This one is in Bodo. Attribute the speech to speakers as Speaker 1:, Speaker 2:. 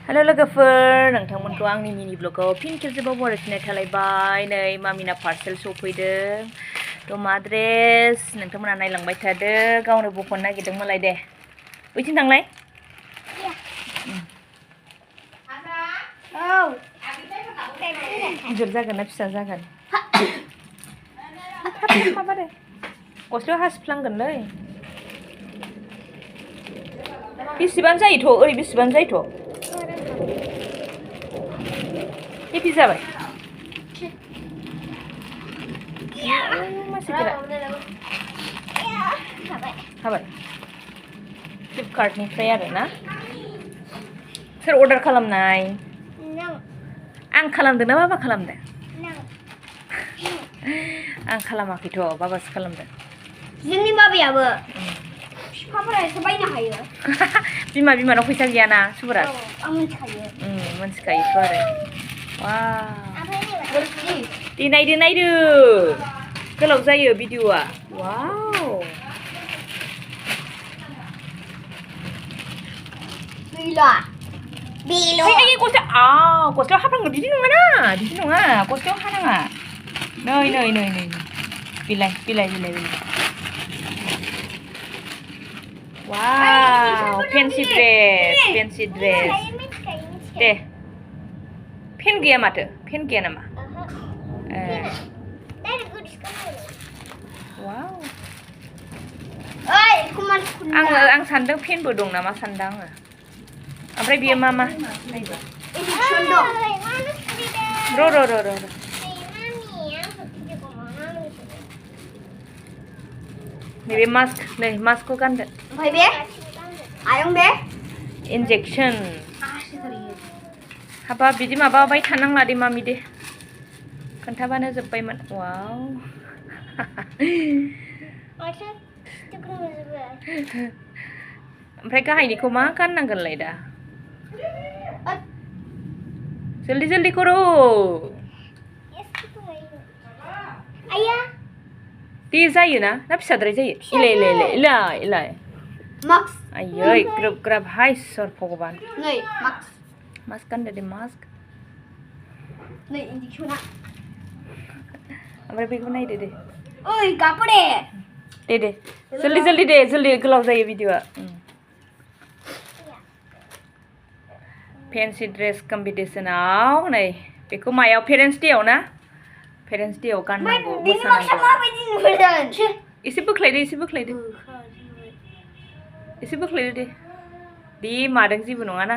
Speaker 1: हेलो लोगोफोर नोंथांमोनखौ आंनि मिनि ब्लगाव फिन खेबसेबाव बरायफिननाय थालायबाय नै मामिना पार्सेल सफैदों थ' मा ड्रेस नोंथांमोना नायलांबाय थादो गावनो बख'नो नागिरदोंमोनलाय दे बैथिं थांलाय गिदिर जागोन ना फिसा जागोन थाब दे गस्लायाव हासिफ्लांगोनलै बेसेबां जायोथ' ओरै बेसेबां जायोथ' हेपि जाबाय हाबाय फ्लिपकार्टनिफ्राय आरो ना सोर अर्डार खालामनाय आं खालामदों ना बाबा खालामदों आं खालामाखैथ' बाबासो खालामदों
Speaker 2: जोंनि बाबायाबो बिफाफोरा एसे बायनो हायो
Speaker 1: बिमानाव फैसा गैयाना सुबुरा
Speaker 2: आं मिथिखायो
Speaker 1: मिथिखायोथ' आरो वाव दे नायदो गोलाव जायो भिडिअ'आ वाव गस्लायाव हाफ्लांगोन बिदि नङा गस्लायाव हानाङा नै बिलाइ वाव फेन्सि ड्रेस दे फेन गैया माथो फेन गैया नामा वाव आं सानदों फेनबो दं नामा सानदों आङो ओमफ्राय बियो मा र' नैबे मास्कखौ गानदो
Speaker 2: ओमफ्राय बे आयं बे
Speaker 1: इन्जेक्सन हाबा बिदि माबाबाय थानांला दे मामि दे खोन्थाबानो जोब्बायमोन वाव ओमफ्राय गाहायनिखौ मा गाननांगोनलाय दा जल्दी करो दे जायोना ना फिसाद्राय जायो इलाय आयै ग्रोब हाय सोर भगबान मास्क गानदो दे मास्क ओमफ्राय बेखौ नायदो दे
Speaker 2: ओइ गाबो
Speaker 1: दे जल्दी गोलाव जायो भिडिअ'आ फेन्सि ड्रेस कम्पिटिसनाव नै बेखौ मायाव पेरेन्टस डेआव ना पेरेन्टस डेआव गाननांगौ मोसानांगौ एसे बोख्लायदो दे मादों जेबो नङाना